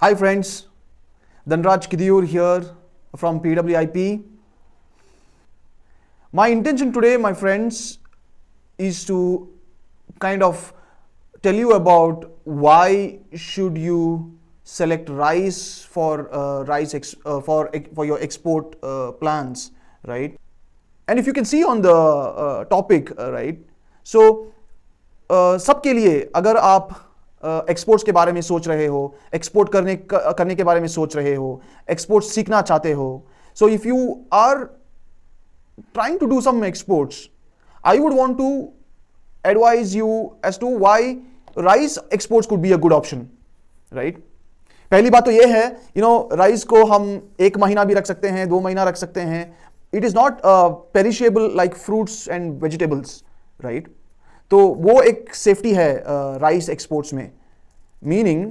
Hi friends, Dhanraj Kidiur here from PWIP. My intention today, my friends, is to kind of tell you about why should you select rice for for your export plans, right? And if you can see on the topic, right? So सबके लिए अगर आप exports के बारे में सोच रहे हो, एक्सपोर्ट करने के बारे में सोच रहे हो, एक्सपोर्ट सीखना चाहते हो, so if you are trying to do some exports, I would want to advise you as to why rice exports could be a good option, right? पहली बात तो ये है, राइस को हम 1 महीना भी रख सकते हैं, 2 महीना रख सकते हैं. It is not perishable like fruits and vegetables, right? तो वो एक सेफ्टी है राइस एक्सपोर्ट्स में. मीनिंग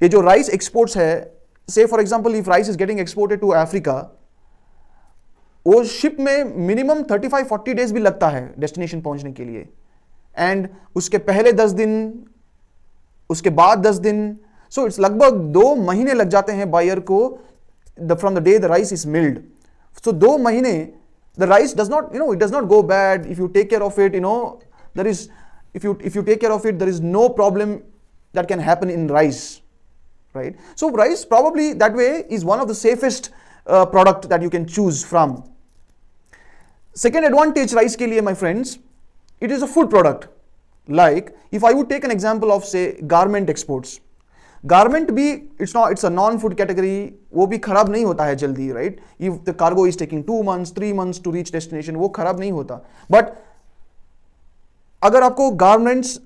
ये जो राइस एक्सपोर्ट्स है, say for example if rice is getting exported to Africa, वो शिप में मिनिमम 35-40 डेज भी लगता है डेस्टिनेशन पहुंचने के लिए. एंड उसके पहले 10 दिन, उसके बाद 10 दिन, सो इट्स लगभग 2 महीने लग जाते हैं बायर को from the day the rice is milled. So 2 महीने the rice does not, it does not go bad if you take care of it. There is, if you take care of it, there is no problem that can happen in rice, right? So rice probably that way is one of the safest product that you can choose from. Second advantage rice के लिए, my friends, it is a food product. Like if I would take an example of say garment exports, garment भी it's a non food category, वो भी खराब नहीं होता है जल्दी, right? If the cargo is taking 2 months 3 months to reach destination, वो खराब नहीं होता. बट अगर आपको गारमेंट्स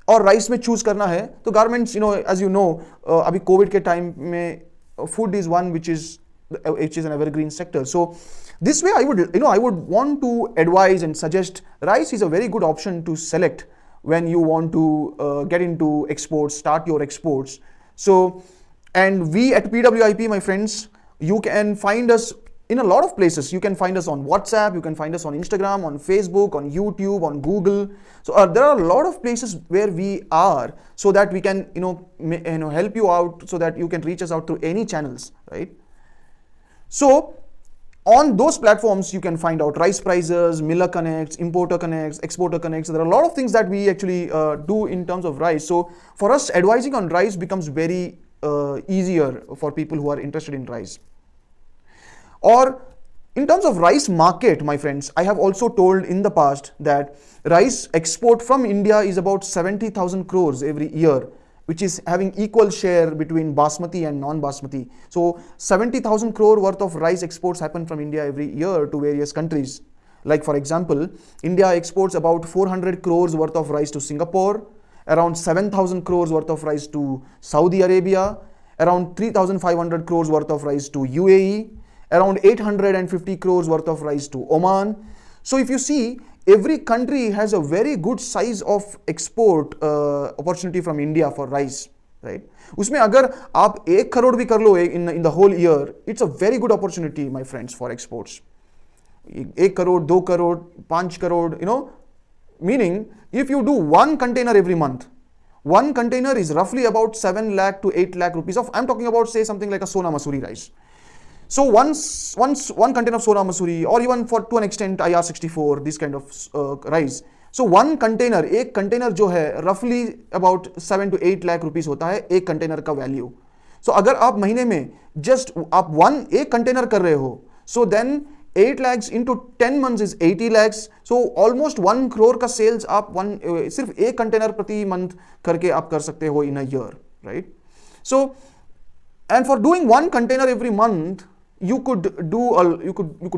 और राइस में चूज करना है तो गारमेंट्स, एज यू नो, अभी कोविड के टाइम में food is one which is an evergreen sector. So this way I would want to advise and suggest rice is a very good option to select when you want to get into exports, start your exports. So, and we at PWIP, my friends, you can find us in a lot of places. You can find us on WhatsApp, you can find us on Instagram, on Facebook, on YouTube, on Google. So there are a lot of places where we are, so that we can help you out, so that you can reach us out through any channels, right? So on those platforms, you can find out rice prices, miller connects, importer connects, exporter connects. There are a lot of things that we actually do in terms of rice. So for us, advising on rice becomes very easier for people who are interested in rice. Or in terms of rice market, my friends, I have also told in the past that rice export from India is about 70,000 crores every year, which is having equal share between basmati and non-basmati. So 70,000 crore worth of rice exports happen from India every year to various countries. Like for example, India exports about 400 crores worth of rice to Singapore, around 7,000 crores worth of rice to Saudi Arabia, around 3,500 crores worth of rice to UAE, around 850 crores worth of rice to Oman. So if you see, every country has a very good size of export opportunity from India for rice, right? उसमें अगर आप 1 करोड़ भी कर लो in the whole year, it's a very good opportunity, my friends, for exports. 1 crore, 2 crore, 5 crore, meaning if you do 1 container every month, 1 container is roughly about 7 lakh to 8 lakh rupees of, I'm talking about say something like a Sona Masuri rice. So once 1 container of Sona Masuri, or even to an extent IR64, this kind of rice. So 1 container, एक container जो है roughly about 7 to 8 lakh rupees होता है एक container का value. So अगर आप महीने में just आप 1 container कर रहे हो, so then 8 lakhs into 10 months is 80 lakhs. So almost 1 crore का sales आप सिर्फ 1 container प्रति month करके आप कर सकते हो in a year, right? So, and for doing 1 container every month, you could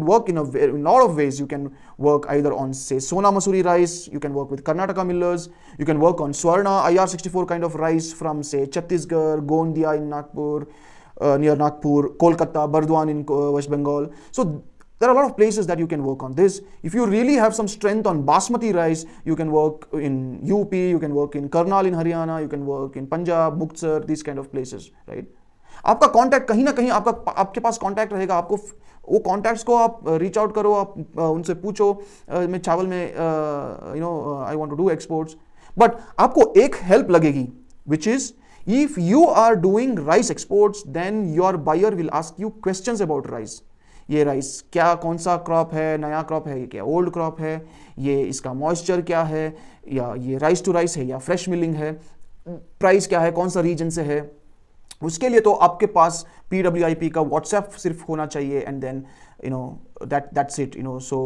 work in a lot of ways. You can work either on say Sona Masuri rice, you can work with Karnataka millers, you can work on Swarna IR64 kind of rice from say Chhattisgarh, Gondia in Nagpur, near Nagpur, Kolkata, Burdwan in West Bengal. So there are a lot of places that you can work on this. If you really have some strength on basmati rice, you can work in UP, you can work in Karnal in Haryana, you can work in Punjab, Muktsar, these kind of places, right? आपका contact कहीं ना कहीं आपके पास contact रहेगा. आपको वो contacts को आप रीच आउट करो, आप उनसे पूछो, मैं चावल में I want to do exports. But आपको एक हेल्प लगेगी, which is If you are doing rice exports, then your buyer will ask you questions about rice. ये राइस क्या, कौन सा क्रॉप है, नया क्रॉप है, ये क्या ओल्ड क्रॉप है, ये इसका मॉइस्चर क्या है, या ये राइस टू राइस है या फ्रेश मिलिंग है, प्राइस क्या है, कौन सा रीजन से है. उसके लिए तो आपके पास PWIP का व्हाट्सएप सिर्फ होना चाहिए, and then that's it. So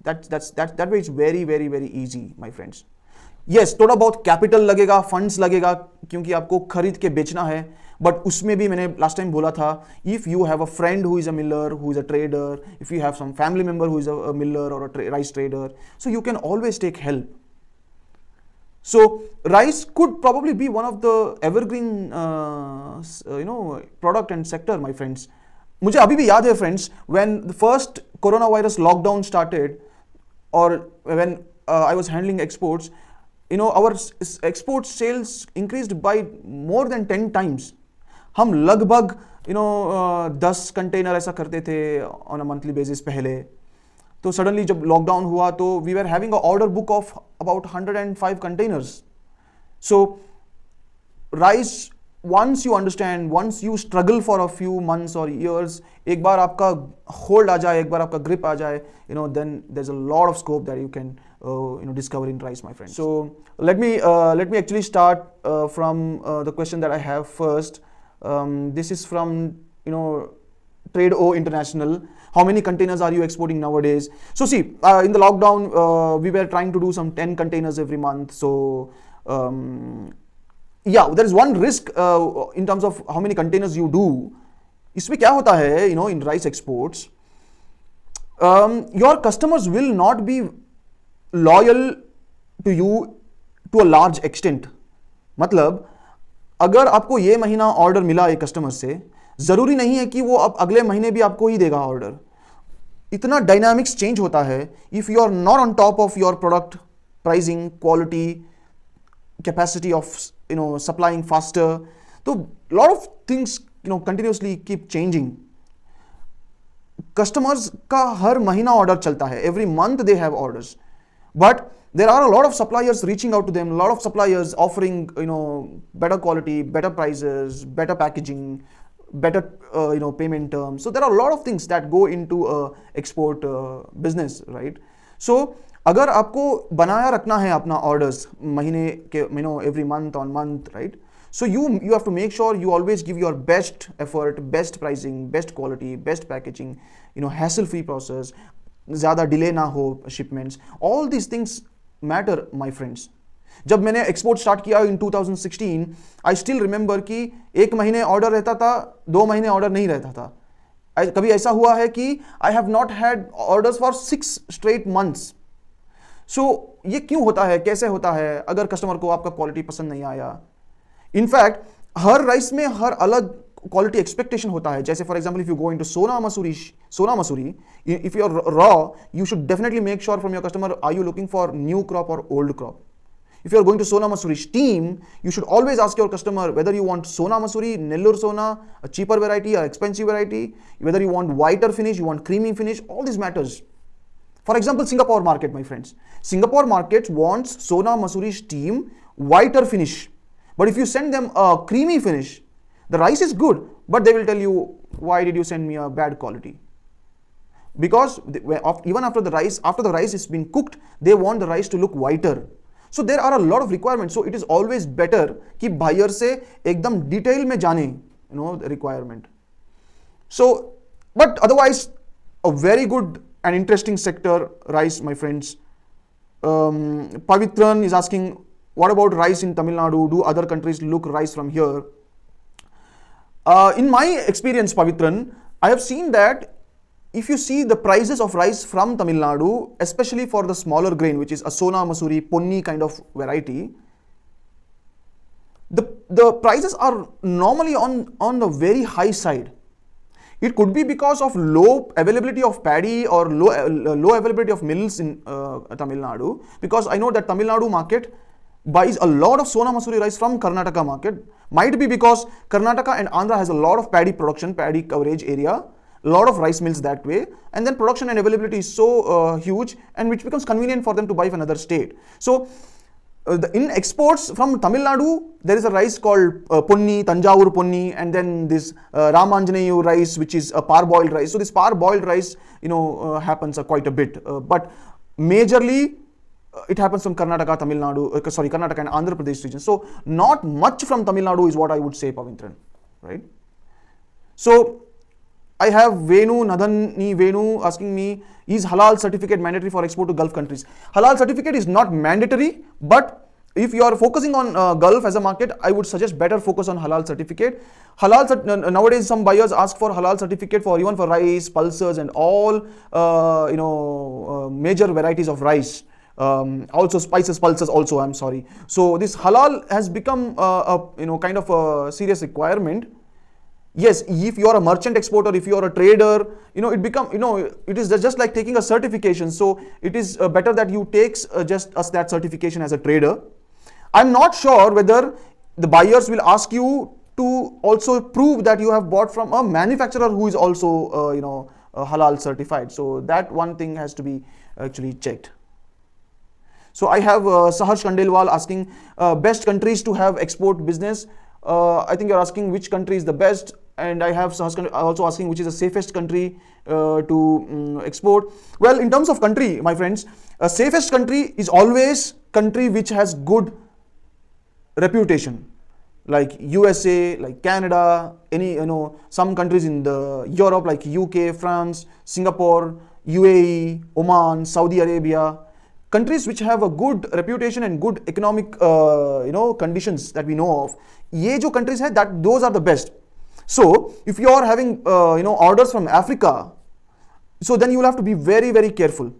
that way it's very very very easy, my friends. Yes, थोड़ा बहुत कैपिटल लगेगा, फंड्स लगेगा, क्योंकि आपको खरीद के बेचना है. बट उसमें भी मैंने लास्ट टाइम बोला था, if you have a friend who is a miller, who is a trader, if you have some family member who is a miller और a rice trader, so you can always take help. So rice could probably be one of the evergreen product and sector, my friends. मुझे अभी भी याद है friends, when the first coronavirus lockdown started, or when I was handling exports, our export sales increased by more than 10 times. हम लगभग 10 container ऐसा करते थे ऑन अ मंथली बेसिस पहले. तो सडनली जब लॉकडाउन हुआ तो we were having a order book of about 105 containers. So rice, once you understand, once you struggle for a few months or years, एक बार आपका होल्ड आ जाए, एक बार आपका ग्रिप आ जाए, then there's a lot of scope that you can discover in rice, my friend. So let me actually start from the question that I have first. This is from Trade O International. How many containers are you exporting nowadays? So see, in the lockdown, we were trying to do some 10 containers every month. So yeah, there is one risk in terms of how many containers you do. इसमें क्या होता है, in rice exports, your customers will not be loyal to you to a large extent. मतलब अगर आपको ये महीना order मिला एक कस्टमर से, जरूरी नहीं है कि वो अब अगले महीने भी आपको ही देगा ऑर्डर. इतना डायनामिक्स चेंज होता है. If you are not on top of your product pricing, quality, capacity of supplying faster, so lot of things continuously keep changing. Customers का हर महीना ऑर्डर चलता है, every month they have orders, but there are a lot of suppliers reaching out to them, a lot of suppliers offering better quality, better prices, better packaging, better payment terms. So there are a lot of things that go into a export business, right? So अगर आपको बनाया रखना है अपना orders महीने के every month on month, right? So you have to make sure you always give your best effort, best pricing, best quality, best packaging, hassle free process, ज़्यादा delay ना हो shipments. All these things matter, my friends. जब मैंने export start किया इन 2016, I still remember कि एक महीने order रहता था, 2 महीने ऑर्डर नहीं रहता था. कभी ऐसा हुआ है कि I have not had orders for 6 straight months. So ये क्यों होता है, कैसे होता है? अगर कस्टमर को आपका क्वालिटी पसंद नहीं आया. इनफैक्ट हर राइस में हर अलग क्वालिटी एक्सपेक्टेशन होता है. जैसे for example, if you go into Sona Masoori, if you are raw, you should definitely make sure from your customer, are you looking for new crop और old crop. If you are going to Sona Masuri steam, you should always ask your customer whether you want Sona Masuri, Nellore Sona, a cheaper variety or expensive variety, whether you want whiter finish, you want creamy finish, all this matters. For example, Singapore market, my friends. Singapore market wants Sona Masuri steam, whiter finish. But if you send them a creamy finish, the rice is good, but they will tell you, why did you send me a bad quality? Because even after the rice is been cooked, they want the rice to look whiter. So there are a lot of requirements. So it is always better कि buyer से एकदम detail में जाने, the requirement. So, but otherwise, a very good and interesting sector, rice, my friends. Pavitran is asking, what about rice in Tamil Nadu? Do other countries look rice from here? In my experience, Pavitran, I have seen that if you see the prices of rice from Tamil Nadu, especially for the smaller grain, which is a Sona Masuri, Ponni kind of variety, the prices are normally on the very high side. It could be because of low availability of paddy or low availability of mills in Tamil Nadu, because I know that Tamil Nadu market buys a lot of Sona Masuri rice from Karnataka market. Might be because Karnataka and Andhra has a lot of paddy production, paddy coverage area, a lot of rice mills that way, and then production and availability is so huge, and which becomes convenient for them to buy from another state. So in exports from Tamil Nadu, there is a rice called Ponni, Tanjavur Ponni, and then this Ramanjanayu rice, which is a parboiled rice. So this parboiled rice, happens quite a bit, but majorly it happens from Karnataka, Tamil Nadu, Karnataka and Andhra Pradesh region. So not much from Tamil Nadu is what I would say, Pavitran, right? So I have Nadhani Venu asking me, is halal certificate mandatory for export to Gulf countries? Halal certificate is not mandatory, but if you are focusing on Gulf as a market, I would suggest better focus on halal certificate. Nowadays some buyers ask for halal certificate for even for rice, pulses and all major varieties of rice. Also spices, pulses also, I'm sorry. So this halal has become kind of a serious requirement. Yes, if you are a merchant exporter, if you are a trader, it is just like taking a certification. So it is better that you take just that certification as a trader. I'm not sure whether the buyers will ask you to also prove that you have bought from a manufacturer who is also halal certified. So that one thing has to be actually checked. So I have Saharsh Kandelwal asking best countries to have export business. I think you're asking which country is the best, and I have also asking which is the safest country to export. Well, in terms of country, my friends, safest country is always country which has good reputation, like USA, like Canada, some countries in the Europe like UK, France, Singapore, UAE, Oman, Saudi Arabia. Countries which have a good reputation and good economic conditions that we know of, ye jo countries hai, that those are the best. So if you are having orders from Africa, so then you will have to be very, very careful.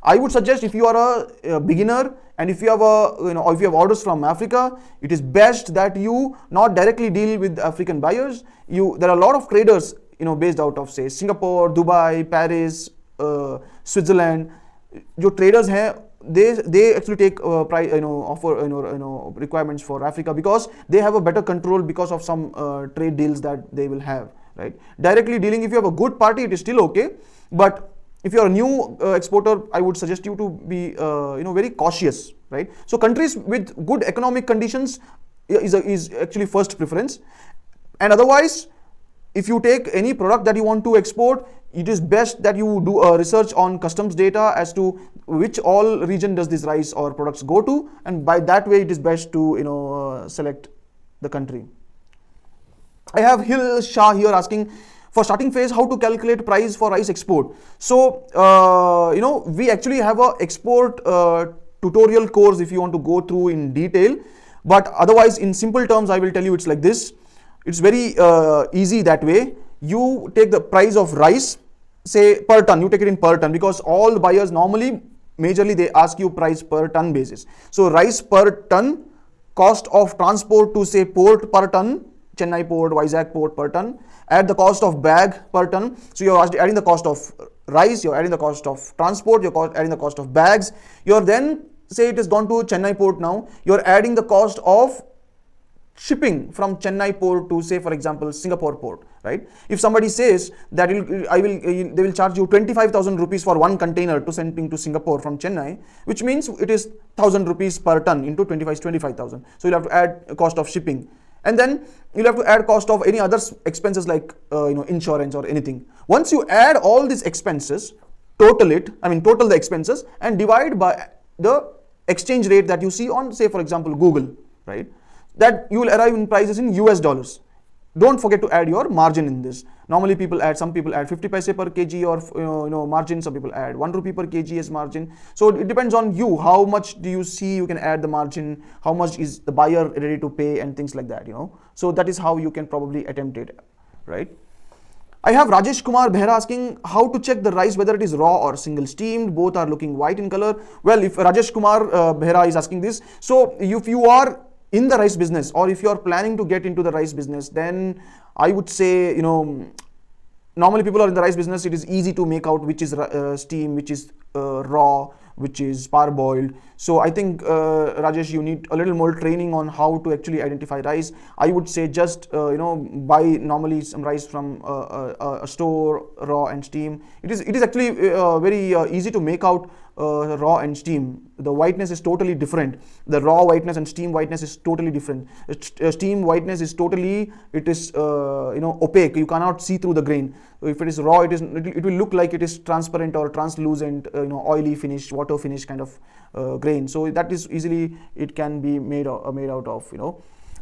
I would suggest if you are a beginner and if you have if you have orders from Africa, it is best that you not directly deal with African buyers. There are a lot of traders based out of say Singapore, Dubai, Paris, Switzerland. जो traders हैं, they actually take offer requirements for Africa because they have a better control because of some trade deals that they will have, right? Directly dealing, if you have a good party, it is still okay, but if you are a new exporter, I would suggest you to be very cautious, right? So countries with good economic conditions is actually first preference, and otherwise if you take any product that you want to export, it is best that you do a research on customs data as to which all region does this rice or products go to, and by that way it is best to select the country. I have Hill Shah here asking for starting phase how to calculate price for rice export. So we actually have a export tutorial course if you want to go through in detail, but otherwise in simple terms I will tell you it's like this. It's very easy that way. You take the price of rice, say per ton, you take it in per ton, because all the buyers normally majorly they ask you price per ton basis. So rice per ton, cost of transport to say port per ton, Chennai port, Vizag port per ton, add the cost of bag per ton. So you're adding the cost of rice, you're adding the cost of transport, you're adding the cost of bags. You're then, say it has gone to Chennai port now, you're adding the cost of shipping from Chennai port to say for example Singapore port, right? If somebody says that they will charge you 25,000 rupees for one container to sending to Singapore from Chennai, which means it is 1,000 rupees per ton into 25,000. So you'll have to add a cost of shipping, and then you'll have to add cost of any other expenses like insurance or anything. Once you add all these expenses, total the expenses and divide by the exchange rate that you see on say for example Google, right? That you will arrive in prices in US dollars. Don't forget to add your margin in this. Normally some people add 50 paise per kg or margin, some people add 1 rupee per kg as margin. So it depends on you, how much do you see you can add the margin, how much is the buyer ready to pay and things like that, So that is how you can probably attempt it, right? I have Rajesh Kumar Behra asking how to check the rice whether it is raw or single steamed. Both are looking white in color. Well, if Rajesh Kumar Behra is asking this, so if you are in the rice business or if you are planning to get into the rice business, then I would say normally people are in the rice business, it is easy to make out which is steam, which is raw, which is parboiled. So I think Rajesh, you need a little more training on how to actually identify rice. I would say just buy normally some rice from a store, raw and steam. It is actually very easy to make out raw and steam. The whiteness is totally different. The raw whiteness and steam whiteness is totally different. Steam whiteness is totally, it is opaque. You cannot see through the grain. If it is raw, it will look like it is transparent or translucent, oily finish, water finish kind of grain. So that is easily, it can be made out of.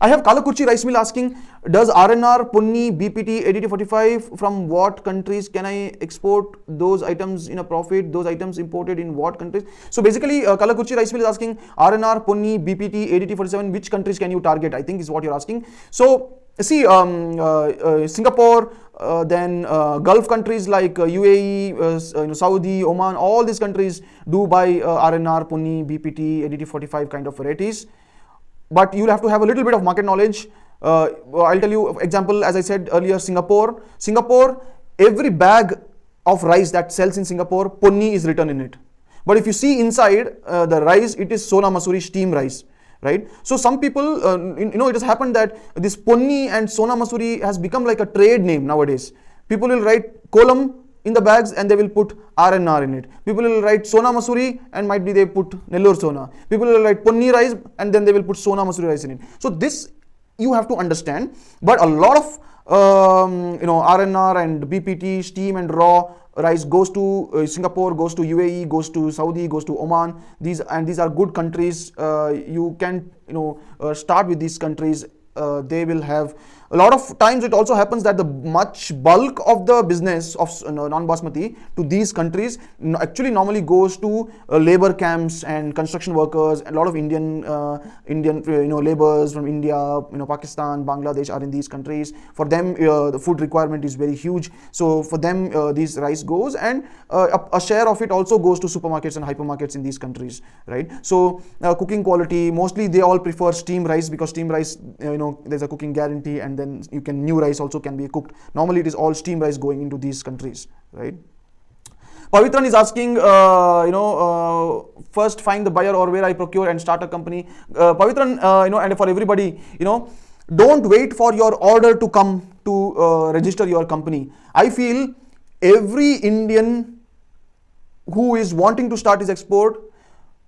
I have Kalakurchi Rice Mill asking, does RNR, Punni, BPT, ADT 45, from what countries can I export those items in a profit? Those items imported in what countries? So basically, Kalakurchi Rice Mill is asking, RNR, Punni, BPT, ADT 47, which countries can you target? I think is what you're asking. So see, Singapore, then Gulf countries like UAE, Saudi, Oman, all these countries do buy RNR, Punni, BPT, ADT 45 kind of varieties. But you'll have to have a little bit of market knowledge. I'll tell you, example, as I said earlier, Singapore, every bag of rice that sells in Singapore, Punni is written in it. But if you see inside the rice, it is Sona Masuri steam rice, right? So some people, it has happened that this Punni and Sona Masuri has become like a trade name nowadays. People will write Kolam in the bags and they will put RNR in it. People will write Sona Masuri and might be they put Nellore Sona. People will write Punni rice and then they will put Sona Masuri rice in it. So this you have to understand. But a lot of RNR and BPT, steam and raw rice goes to Singapore, goes to UAE, goes to Saudi, goes to Oman. These are good countries. You can start with these countries. They will have a lot of times. It also happens that the much bulk of the business of non-basmati to these countries actually normally goes to labor camps and construction workers. A lot of Indian laborers from India, Pakistan, Bangladesh are in these countries. For them, the food requirement is very huge. So for them, this rice goes, and a share of it also goes to supermarkets and hypermarkets in these countries, right? So cooking quality, mostly they all prefer steam rice, because steam rice, there's a cooking guarantee, and then new rice also can be cooked. Normally it is all steam rice going into these countries, right? Pavitran is asking, first find the buyer or where I procure and start a company. Pavitran, and for everybody, don't wait for your order to come to register your company. I feel every Indian who is wanting to start his export,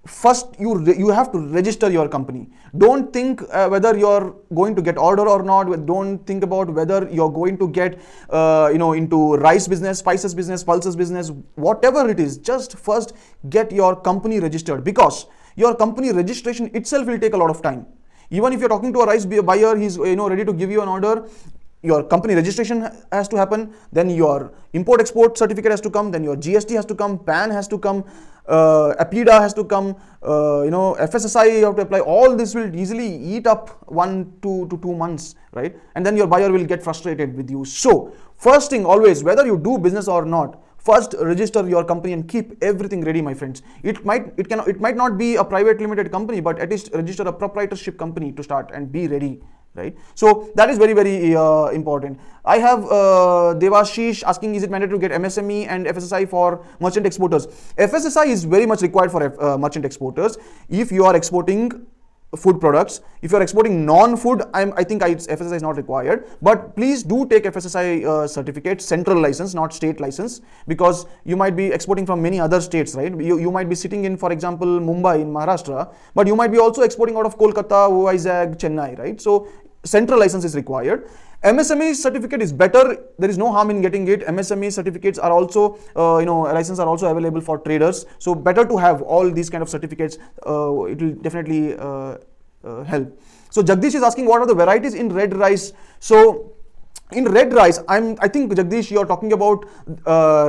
first you have to register your company. Don't think whether you're going to get order or not. Don't think about whether you're going to get into rice business, spices business, pulses business, whatever it is. Just first get your company registered, because your company registration itself will take a lot of time. Even if you're talking to a rice buyer, he's ready to give you an order, your company registration has to happen, then your import export certificate has to come, then your GST has to come, PAN has to come, APIDA has to come, FSSI you have to apply. All this will easily eat up 1 to 2 months, right? And then your buyer will get frustrated with you. So first thing always, whether you do business or not, first register your company and keep everything ready, my friends. It might not be a private limited company, but at least register a proprietorship company to start and be ready, right? So that is very, very important. I have Devashish asking, is it mandatory to get MSME and FSSI for merchant exporters? FSSI is very much required for merchant exporters. If you are exporting food products, if you are exporting non-food, I think FSSI is not required, but please do take FSSI certificate, central license, not state license, because you might be exporting from many other states, right? You might be sitting in, for example, Mumbai in Maharashtra, but you might be also exporting out of Kolkata, Vizag, Chennai, right? So central license is required. MSME certificate is better. There is no harm in getting it. MSME certificates are also, licenses are also available for traders. So better to have all these kind of certificates. It will definitely help. So Jagdish is asking, what are the varieties in red rice? So in red rice, I think Jagdish, you are talking about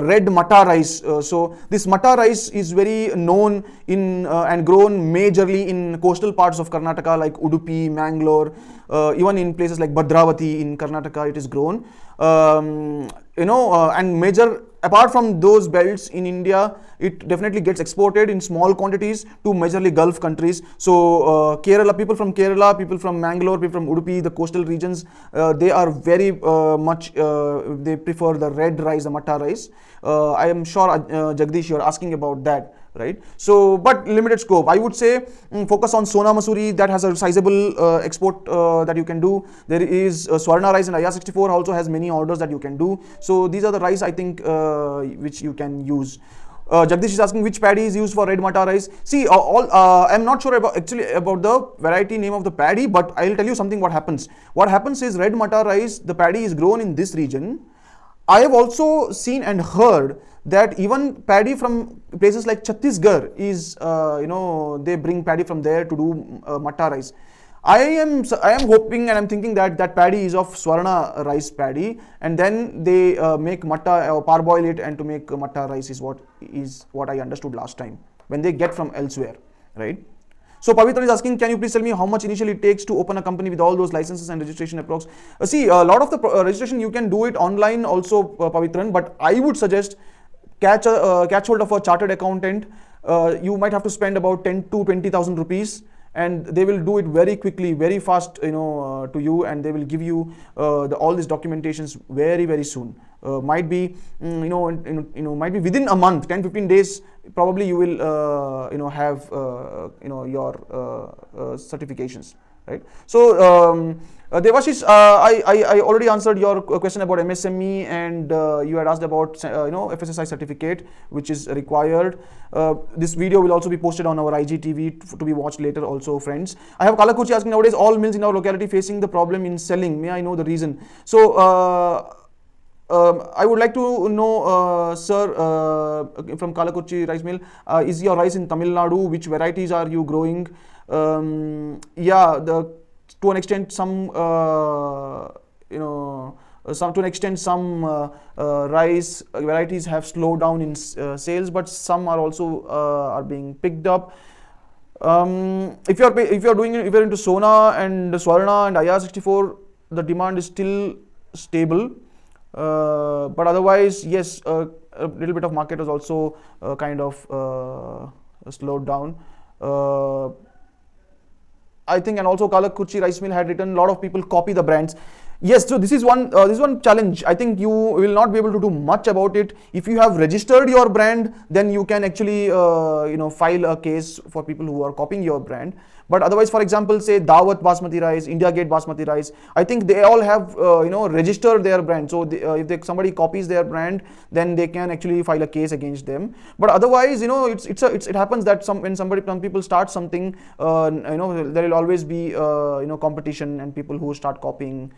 red matta rice. So this matta rice is very known in and grown majorly in coastal parts of Karnataka, like Udupi, Mangalore, even in places like Bhadravati in Karnataka, it is grown. And major, apart from those belts in India, it definitely gets exported in small quantities to majorly Gulf countries. So Kerala, people from Kerala, people from Mangalore, people from Udupi, the coastal regions, they are very much, they prefer the red rice, the matta rice. I am sure Jagdish, you are asking about that, right? So, but limited scope. I would say focus on Sona Masuri, that has a sizable export that you can do. There is Swarna rice, and IR64 also has many orders that you can do. So these are the rice, I think, which you can use. Jagdish is asking which paddy is used for red matta rice. See, I'm not sure about the variety name of the paddy, but I'll tell you something. What happens? What happens is red matta rice. The paddy is grown in this region. I have also seen and heard that even paddy from places like Chhattisgarh is, they bring paddy from there to do matta rice. I am hoping and I'm thinking that that paddy is of Swarna rice paddy, and then they make matta or parboil it, and to make matta rice is what I understood last time when they get from elsewhere, right? So Pavitra is asking, can you please tell me how much initially it takes to open a company with all those licenses and registration approx? See, a lot of the registration you can do it online also, Pavitran, but I would suggest catch hold of a chartered accountant. You might have to spend about 10 to 20,000 rupees, and they will do it very quickly, very fast, to you, and they will give you all these documentations very, very soon. Might be, might be within a month, 10-15 days. Probably you will, have, your certifications, right? So, Devashish, I already answered your question about MSME, and you had asked about, FSSI certificate, which is required. This video will also be posted on our IGTV to be watched later also, friends. I have Kalakuchi asking, nowadays all mills in our locality facing the problem in selling. May I know the reason? So, I would like to know, sir, from Kalakuchi Rice Mill, is your rice in Tamil Nadu? Which varieties are you growing? To an extent, some rice varieties have slowed down in sales, but some are also are being picked up. If you're into Sona and Swarna and IR64, the demand is still stable. But otherwise, yes, a little bit of market was also kind of slowed down. I think, and also Kalakuchi Rice Mill had written, a lot of people copy the brands. Yes, so this is one challenge. I think you will not be able to do much about it. If you have registered your brand, then you can actually file a case for people who are copying your brand. But otherwise, for example, say Dawat Basmati rice, India Gate Basmati rice, I think they all have registered their brand. So if somebody copies their brand, then they can actually file a case against them. But otherwise, it happens that some people start something, there will always be competition and people who start copying,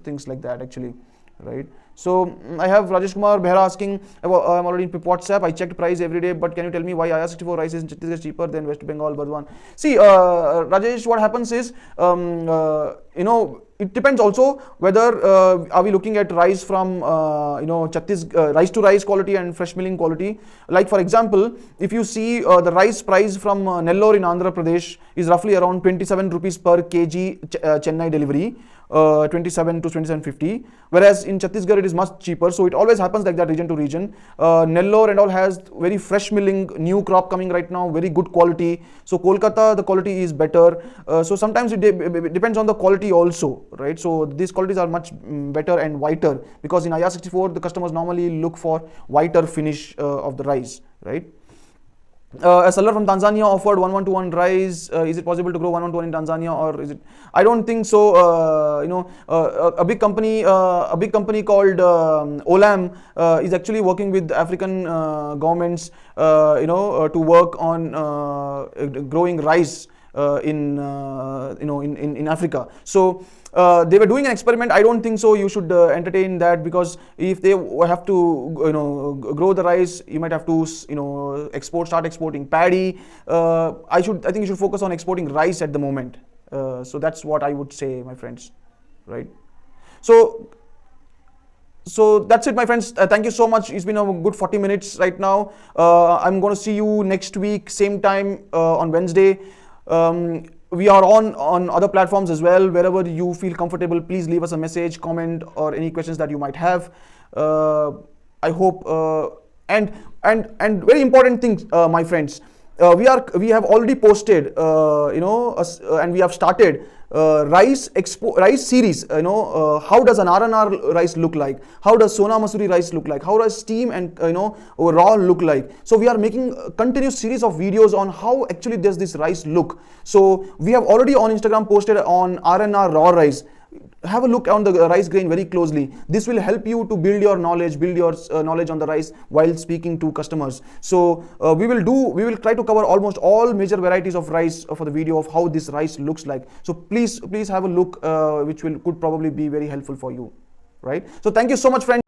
things like that actually. Right. So I have Rajesh Kumar Behra asking, I'm already in WhatsApp. I checked price every day, but can you tell me why IR64 rice is in Chhattisgarh cheaper than West Bengal, Burdwan? See, Rajesh, what happens is, it depends also whether are we looking at rice from rice to rice quality and fresh milling quality. Like for example, if you see the rice price from Nellore in Andhra Pradesh is roughly around 27 rupees per kg Chennai delivery. 27 to 27.50, whereas in Chhattisgarh it is much cheaper. So it always happens like that, region to region. Nellore and all has very fresh milling, new crop coming right now, very good quality. So Kolkata, the quality is better. So sometimes it depends on the quality also, right? So these qualities are much better and whiter, because in IR64 the customers normally look for whiter finish of the rice, right? A seller from Tanzania offered 1121 rice. Is it possible to grow 1121 in Tanzania, or is it? I don't think so. A big company called Olam is actually working with African governments, to work on growing rice in Africa. So they were doing an experiment. I don't think so you should entertain that, because if they have to grow the rice, you might have to start exporting paddy. I think you should focus on exporting rice at the moment. So that's what I would say, my friends, right? So that's it, my friends. Thank you so much. It's been a good 40 minutes right now. I'm going to see you next week, same time on Wednesday. We are on other platforms as well. Wherever you feel comfortable, please leave us a message, comment, or any questions that you might have. I hope, and very important thing, my friends, we have already posted, and we have started rice series. How does an R&R rice look like? How does Sona Masuri rice look like? How does steam and raw look like? So we are making a continuous series of videos on how actually does this rice look. So we have already on Instagram posted on R&R raw rice. have a look on the rice grain very closely. This will help you to build your knowledge, knowledge on the rice while speaking to customers. So we will try to cover almost all major varieties of rice for the video of how this rice looks like. So please have a look, which could probably be very helpful for you, right? So thank you so much, friends.